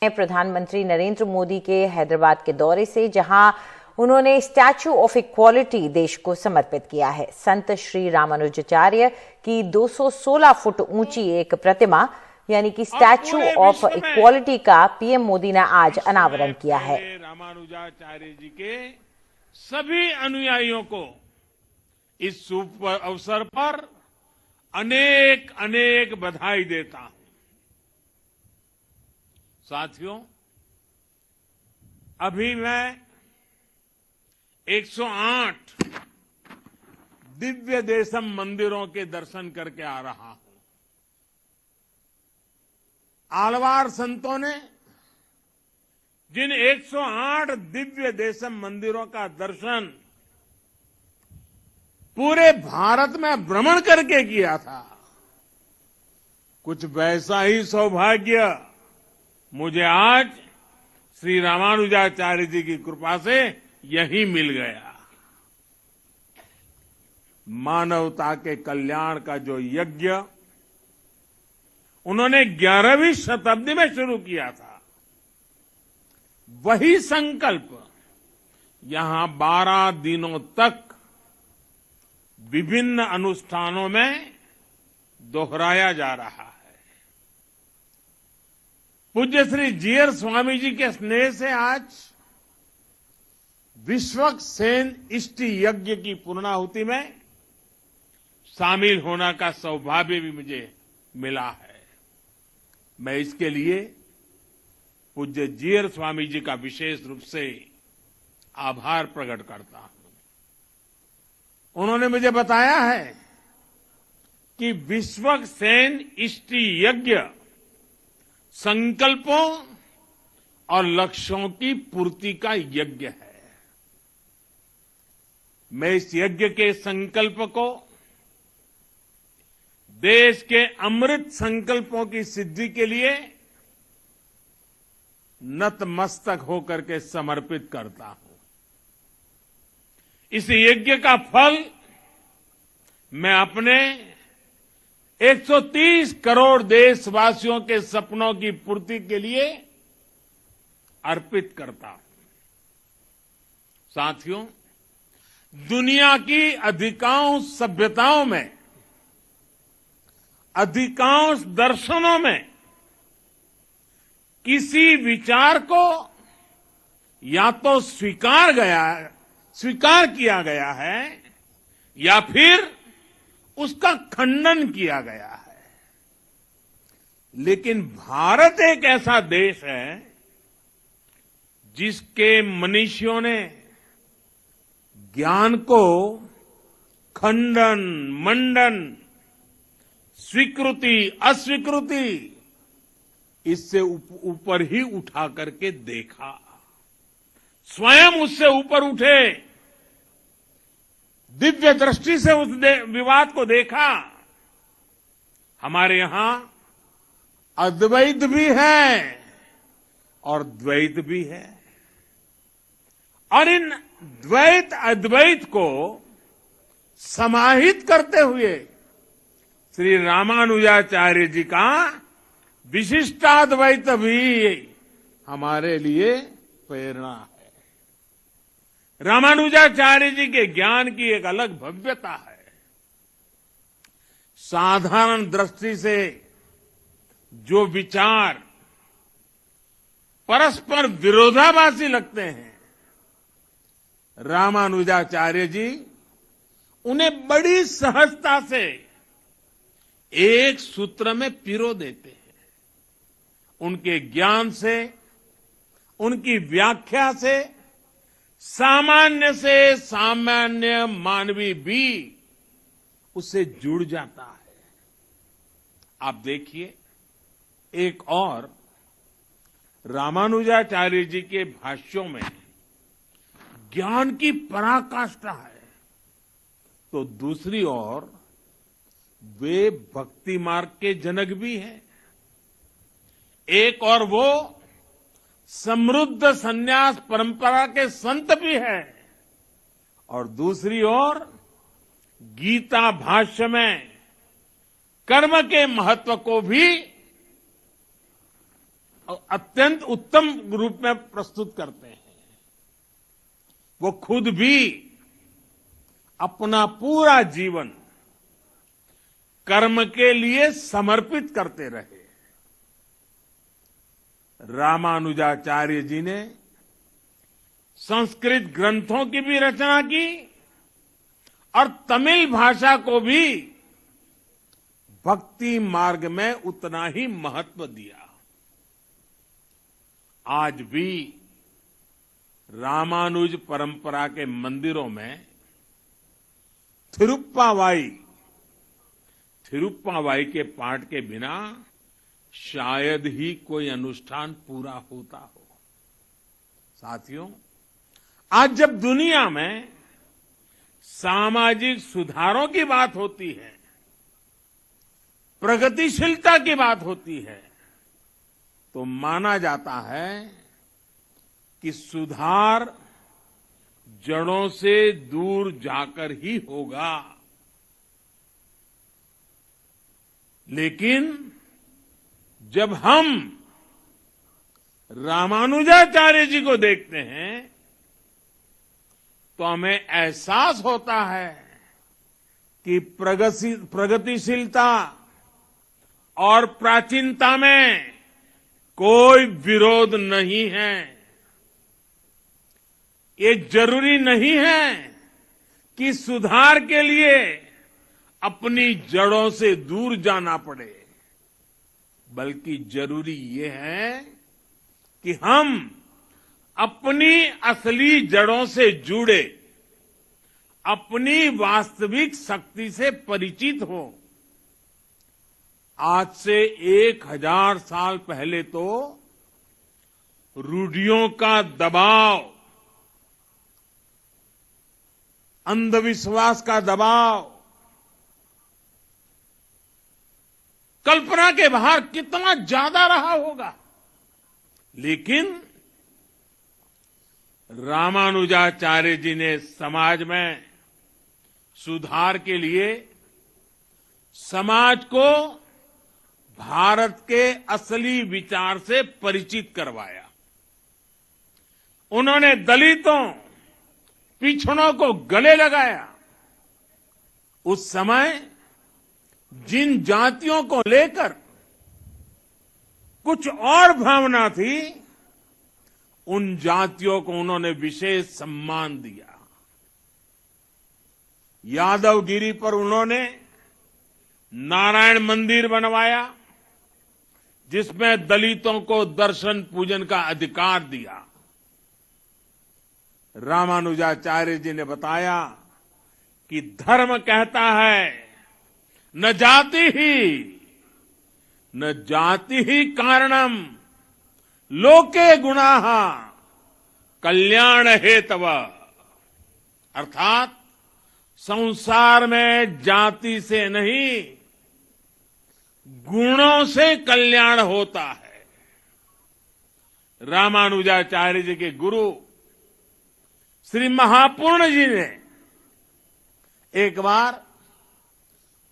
प्रधानमंत्री नरेंद्र मोदी के हैदराबाद के दौरे से, जहां उन्होंने स्टैच्यू ऑफ इक्वालिटी देश को समर्पित किया है। संत श्री रामानुजाचार्य की 216 फुट ऊंची एक प्रतिमा यानी कि स्टैच्यू ऑफ इक्वालिटी का पीएम मोदी ने आज अनावरण किया है। रामानुजाचार्य जी के सभी अनुयायियों को इस शुभ अवसर पर अनेक अनेक बधाई देता हूं। साथियों, अभी मैं 108 दिव्य देशम मंदिरों के दर्शन करके आ रहा हूं। आलवार संतों ने जिन 108 दिव्य देशम मंदिरों का दर्शन पूरे भारत में भ्रमण करके किया था, कुछ वैसा ही सौभाग्य मुझे आज श्री रामानुजाचार्य जी की कृपा से यही मिल गया। मानवता के कल्याण का जो यज्ञ उन्होंने 11वीं शताब्दी में शुरू किया था, वही संकल्प यहां 12 दिनों तक विभिन्न अनुष्ठानों में दोहराया जा रहा है। पूज्य श्री जीयर स्वामी जी के स्नेह से आज विश्वक्सेन इष्टि यज्ञ की पूर्णाहुति में शामिल होने का सौभाग्य भी मुझे मिला है। मैं इसके लिए पूज्य जीयर स्वामी जी का विशेष रूप से आभार प्रकट करता हूं। उन्होंने मुझे बताया है कि विश्वक्सेन इष्टि यज्ञ संकल्पों और लक्ष्यों की पूर्ति का यज्ञ है। मैं इस यज्ञ के संकल्प को देश के अमृत संकल्पों की सिद्धि के लिए नतमस्तक होकर के समर्पित करता हूं। इस यज्ञ का फल मैं अपने 130 करोड़ देशवासियों के सपनों की पूर्ति के लिए अर्पित करता हूं। साथियों, दुनिया की अधिकांश सभ्यताओं में, अधिकांश दर्शनों में किसी विचार को या तो स्वीकार किया गया है या फिर उसका खंडन किया गया है। लेकिन भारत एक ऐसा देश है जिसके मनीषियों ने ज्ञान को खंडन, मंडन, स्वीकृति, अस्वीकृति इससे ऊपर ही उठा करके देखा। स्वयं उससे ऊपर उठे, दिव्य दृष्टि से उस विवाद को देखा। हमारे यहां अद्वैत भी है और द्वैत भी है, और इन द्वैत अद्वैत को समाहित करते हुए श्री रामानुजाचार्य जी का विशिष्टाद्वैत भी हमारे लिए प्रेरणा है। रामानुजाचार्य जी के ज्ञान की एक अलग भव्यता है। साधारण दृष्टि से जो विचार परस्पर विरोधाभासी लगते हैं, रामानुजाचार्य जी उन्हें बड़ी सहजता से एक सूत्र में पिरो देते हैं। उनके ज्ञान से, उनकी व्याख्या से सामान्य मानवी भी उससे जुड़ जाता है। आप देखिए, एक और रामानुजाचार्य जी के भाष्यों में ज्ञान की पराकाष्ठा है, तो दूसरी ओर वे भक्ति मार्ग के जनक भी हैं। एक और वो समृद्ध संन्यास परंपरा के संत भी हैं, और दूसरी ओर गीता भाष्य में कर्म के महत्व को भी अत्यंत उत्तम रूप में प्रस्तुत करते हैं। वो खुद भी अपना पूरा जीवन कर्म के लिए समर्पित करते रहे। रामानुजाचार्य जी ने संस्कृत ग्रंथों की भी रचना की और तमिल भाषा को भी भक्ति मार्ग में उतना ही महत्व दिया। आज भी रामानुज परंपरा के मंदिरों में थिरुप्पावाई के पाठ के बिना शायद ही कोई अनुष्ठान पूरा होता हो। साथियों, आज जब दुनिया में सामाजिक सुधारों की बात होती है, प्रगतिशीलता की बात होती है, तो माना जाता है कि सुधार जड़ों से दूर जाकर ही होगा। लेकिन जब हम रामानुजाचार्य जी को देखते हैं तो हमें एहसास होता है कि प्रगतिशीलता और प्राचीनता में कोई विरोध नहीं है। ये जरूरी नहीं है कि सुधार के लिए अपनी जड़ों से दूर जाना पड़े, बल्कि जरूरी ये है कि हम अपनी असली जड़ों से जुड़े, अपनी वास्तविक शक्ति से परिचित हो। आज से 1000 साल पहले तो रूढ़ियों का दबाव, अंधविश्वास का दबाव कल्पना के बाहर कितना ज्यादा रहा होगा। लेकिन रामानुजाचार्य जी ने समाज में सुधार के लिए समाज को भारत के असली विचार से परिचित करवाया। उन्होंने दलितों, पिछड़ों को गले लगाया। उस समय जिन जातियों को लेकर कुछ और भावना थी, उन जातियों को उन्होंने विशेष सम्मान दिया। यादवगिरी पर उन्होंने नारायण मंदिर बनवाया, जिसमें दलितों को दर्शन पूजन का अधिकार दिया। रामानुजाचार्य जी ने बताया कि धर्म कहता है न जाति ही कारणम लोके गुणाः कल्याण हेतव। अर्थात संसार में जाति से नहीं, गुणों से कल्याण होता है। रामानुजाचार्य जी के गुरु श्री महापूर्ण जी ने एक बार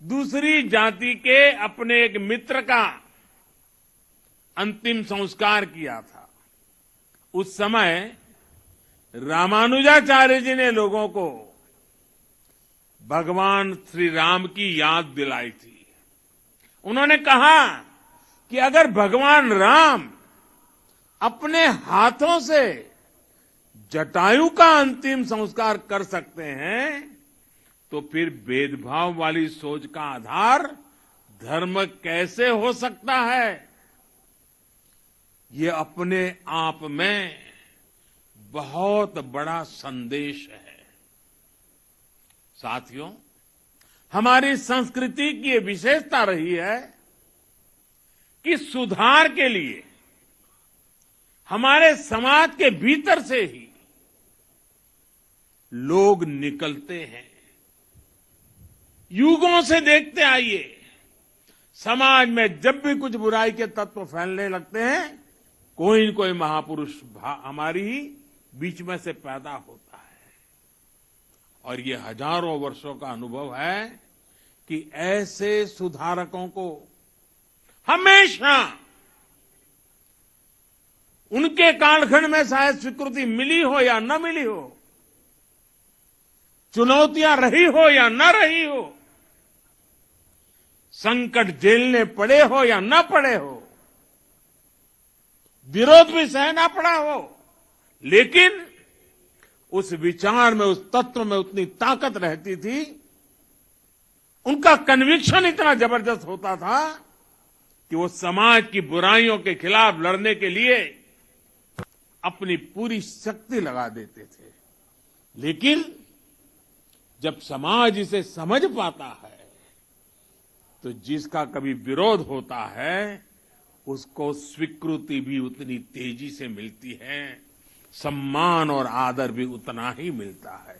दूसरी जाति के अपने एक मित्र का अंतिम संस्कार किया था। उस समय रामानुजाचार्य जी ने लोगों को भगवान श्री राम की याद दिलाई थी। उन्होंने कहा कि अगर भगवान राम अपने हाथों से जटायु का अंतिम संस्कार कर सकते हैं, तो फिर भेदभाव वाली सोच का आधार धर्म कैसे हो सकता है? ये अपने आप में बहुत बड़ा संदेश है। साथियों, हमारी संस्कृति की ये विशेषता रही है कि सुधार के लिए हमारे समाज के भीतर से ही लोग निकलते हैं। युगों से देखते आइए, समाज में जब भी कुछ बुराई के तत्व फैलने लगते हैं, कोई न कोई महापुरुष हमारी ही बीच में से पैदा होता है। और ये हजारों वर्षों का अनुभव है कि ऐसे सुधारकों को हमेशा उनके कालखंड में शायद स्वीकृति मिली हो या न मिली हो, चुनौतियां रही हो या न रही हो, संकट झेलने पड़े हो या न पड़े हो, विरोध भी सहना पड़ा हो, लेकिन उस विचार में, उस तत्व में उतनी ताकत रहती थी, उनका कन्विक्शन इतना जबरदस्त होता था कि वो समाज की बुराइयों के खिलाफ लड़ने के लिए अपनी पूरी शक्ति लगा देते थे। लेकिन जब समाज इसे समझ पाता है तो जिसका कभी विरोध होता है उसको स्वीकृति भी उतनी तेजी से मिलती है, सम्मान और आदर भी उतना ही मिलता है।